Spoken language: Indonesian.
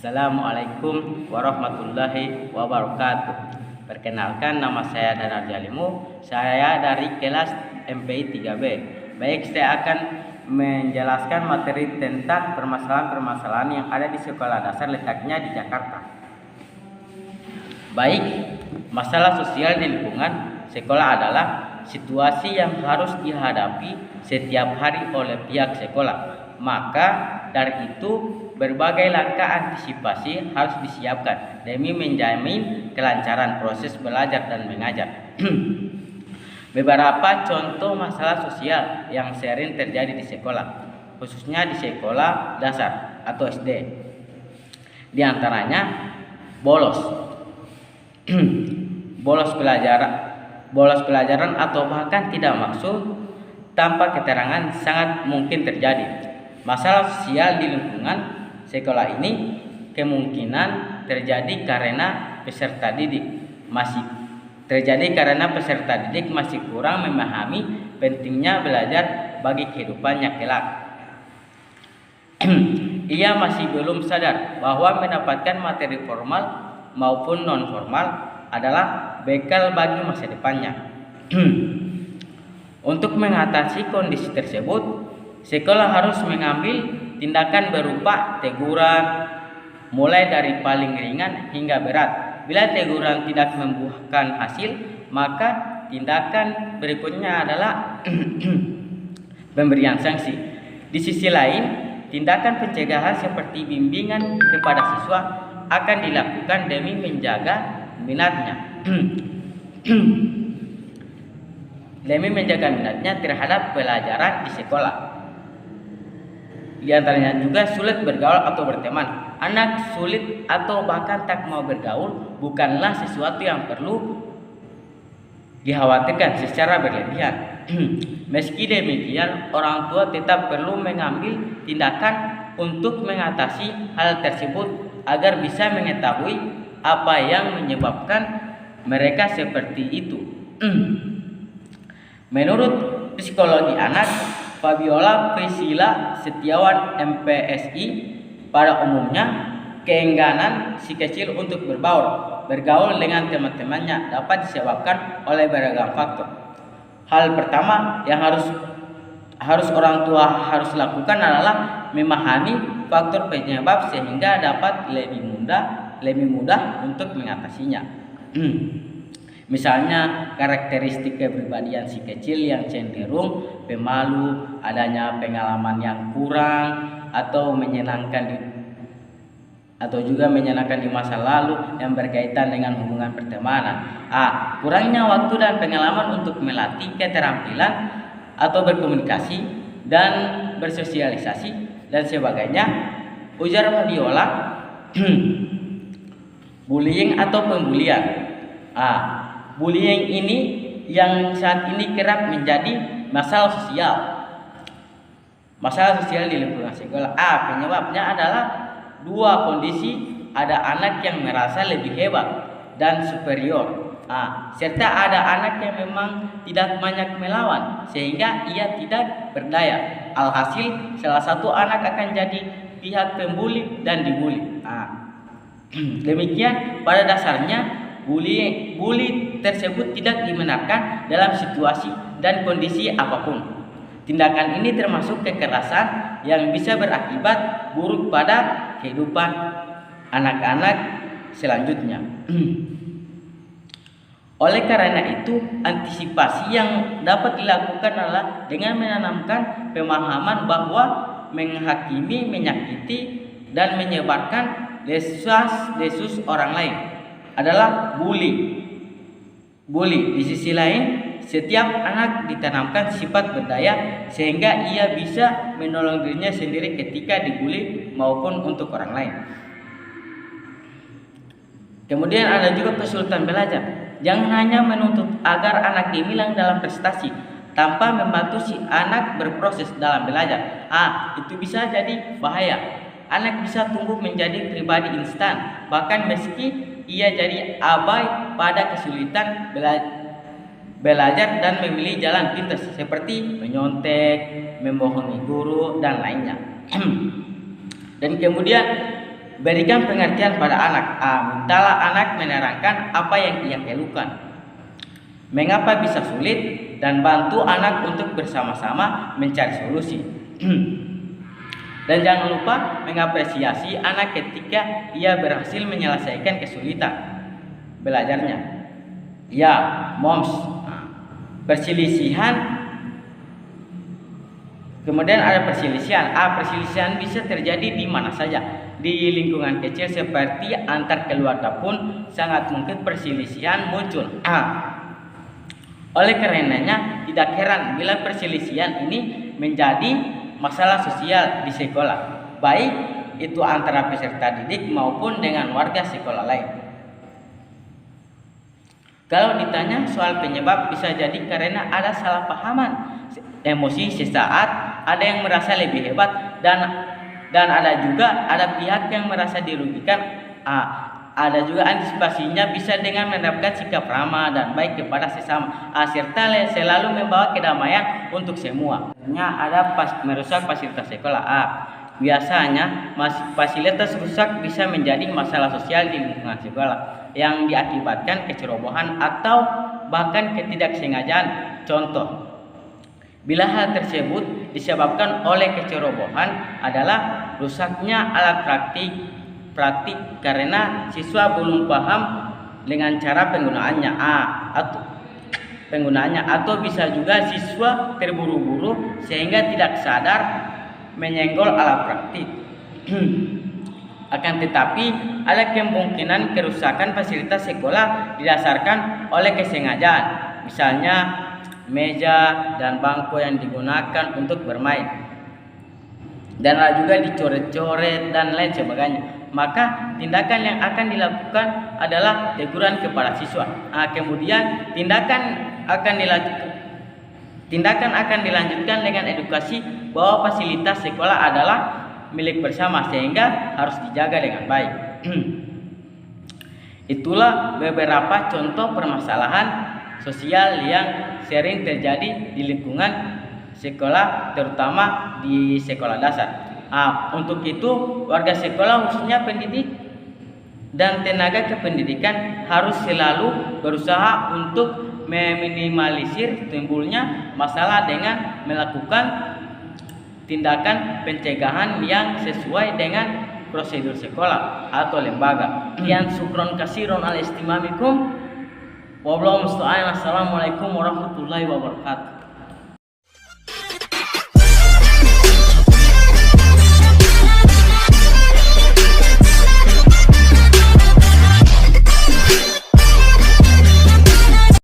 Assalamualaikum warahmatullahi wabarakatuh. Perkenalkan, nama saya Danar Jalimu. Saya dari kelas MPI 3B. Baik, saya akan menjelaskan materi tentang permasalahan-permasalahan yang ada di sekolah dasar letaknya di Jakarta. Baik, masalah sosial di lingkungan sekolah adalah situasi yang harus dihadapi setiap hari oleh pihak sekolah. Maka dari itu berbagai langkah antisipasi harus disiapkan demi menjamin kelancaran proses belajar dan mengajar. Beberapa contoh masalah sosial yang sering terjadi di sekolah, khususnya di sekolah dasar atau SD. Di antaranya bolos, bolos pelajaran atau bahkan tidak masuk tanpa keterangan sangat mungkin terjadi. Masalah sosial di lingkungan sekolah ini kemungkinan terjadi karena peserta didik masih kurang memahami pentingnya belajar bagi kehidupannya kelak. Ia masih belum sadar bahwa mendapatkan materi formal maupun non formal adalah bekal bagi masa depannya. Untuk mengatasi kondisi tersebut, sekolah harus mengambil tindakan berupa teguran mulai dari paling ringan hingga berat. Bila teguran tidak membuahkan hasil, maka tindakan berikutnya adalah pemberian sanksi. Di sisi lain, tindakan pencegahan seperti bimbingan kepada siswa akan dilakukan demi menjaga minatnya. Terhadap pelajaran di sekolah. Di antaranya juga sulit bergaul atau berteman. Anak sulit atau bahkan tak mau bergaul bukanlah sesuatu yang perlu dikhawatirkan secara berlebihan. Meski demikian, orang tua tetap perlu mengambil tindakan untuk mengatasi hal tersebut agar bisa mengetahui apa yang menyebabkan mereka seperti itu. Menurut psikologi anak Fabiola Priscilla Setiawan MPSI, pada umumnya keengganan si kecil untuk bergaul dengan teman-temannya dapat disebabkan oleh beragam faktor. Hal pertama yang harus orang tua harus lakukan adalah memahami faktor penyebab sehingga dapat lebih mudah untuk mengatasinya. Misalnya karakteristik kepribadian si kecil yang cenderung pemalu, adanya pengalaman yang kurang atau juga menyenangkan di masa lalu yang berkaitan dengan hubungan pertemanan. Kurangnya waktu dan pengalaman untuk melatih keterampilan atau berkomunikasi dan bersosialisasi dan sebagainya. Ujar Fabiola, bullying atau pembulian. Bullying ini yang saat ini kerap menjadi masalah sosial di lingkungan sekolah. Penyebabnya adalah dua kondisi, ada anak yang merasa lebih hebat dan superior, serta ada anak yang memang tidak banyak melawan sehingga ia tidak berdaya. Alhasil salah satu anak akan jadi pihak pembuli dan dibuli. Demikian pada dasarnya bully tersebut tidak dibenarkan dalam situasi dan kondisi apapun. Tindakan ini termasuk kekerasan yang bisa berakibat buruk pada kehidupan anak-anak selanjutnya. Oleh karena itu, antisipasi yang dapat dilakukan adalah dengan menanamkan pemahaman bahwa menghakimi, menyakiti, dan menyebarkan desas-desus orang lain adalah bully. Di sisi lain, setiap anak ditanamkan sifat berdaya sehingga ia bisa menolong dirinya sendiri ketika dibully maupun untuk orang lain. Kemudian ada juga kesulitan belajar. Jangan hanya menuntut agar anak gemilang dalam prestasi tanpa membantu si anak berproses dalam belajar. Itu bisa jadi bahaya. Anak bisa tumbuh menjadi pribadi instan, bahkan meski ia jadi abai pada kesulitan belajar dan memilih jalan pintas seperti menyontek, membohongi guru, dan lainnya. Dan kemudian berikan pengertian pada anak. Mintalah anak menerangkan apa yang ia keluhkan, mengapa bisa sulit, dan bantu anak untuk bersama-sama mencari solusi. Dan jangan lupa mengapresiasi anak ketika ia berhasil menyelesaikan kesulitan belajarnya. Ya, moms, perselisihan. Kemudian ada perselisihan. Perselisihan bisa terjadi di mana saja. Di lingkungan kecil seperti antar keluarga pun sangat mungkin perselisihan muncul. Oleh karenanya tidak heran bila perselisihan ini menjadi masalah sosial di sekolah, baik itu antara peserta didik maupun dengan warga sekolah lain. Kalau ditanya soal penyebab, bisa jadi karena ada salah pahaman, emosi sesaat, ada yang merasa lebih hebat, dan ada pihak yang merasa dirugikan. Ada juga antisipasinya bisa dengan menerapkan sikap ramah dan baik kepada sesama, serta selalu membawa kedamaian untuk semua. Ada merusak fasilitas sekolah. Biasanya fasilitas rusak bisa menjadi masalah sosial di lingkungan sekolah yang diakibatkan kecerobohan atau bahkan ketidaksengajaan. Contoh, bila hal tersebut disebabkan oleh kecerobohan adalah rusaknya alat praktik karena siswa belum paham dengan cara penggunaannya, atau bisa juga siswa terburu-buru sehingga tidak sadar menyenggol alat praktik. Akan tetapi ada kemungkinan kerusakan fasilitas sekolah didasarkan oleh kesengajaan, misalnya meja dan bangku yang digunakan untuk bermain, dan ada juga dicoret-coret dan lain sebagainya. Maka tindakan yang akan dilakukan adalah teguran kepada siswa. Kemudian tindakan akan dilanjutkan dengan edukasi bahwa fasilitas sekolah adalah milik bersama sehingga harus dijaga dengan baik. Itulah beberapa contoh permasalahan sosial yang sering terjadi di lingkungan sekolah, terutama di sekolah dasar. Untuk itu warga sekolah, khususnya pendidik dan tenaga kependidikan, harus selalu berusaha untuk meminimalisir timbulnya masalah dengan melakukan tindakan pencegahan yang sesuai dengan prosedur sekolah atau lembaga. Syukron kasiron al istimamikum. Wassalamualaikum warahmatullahi wabarakatuh.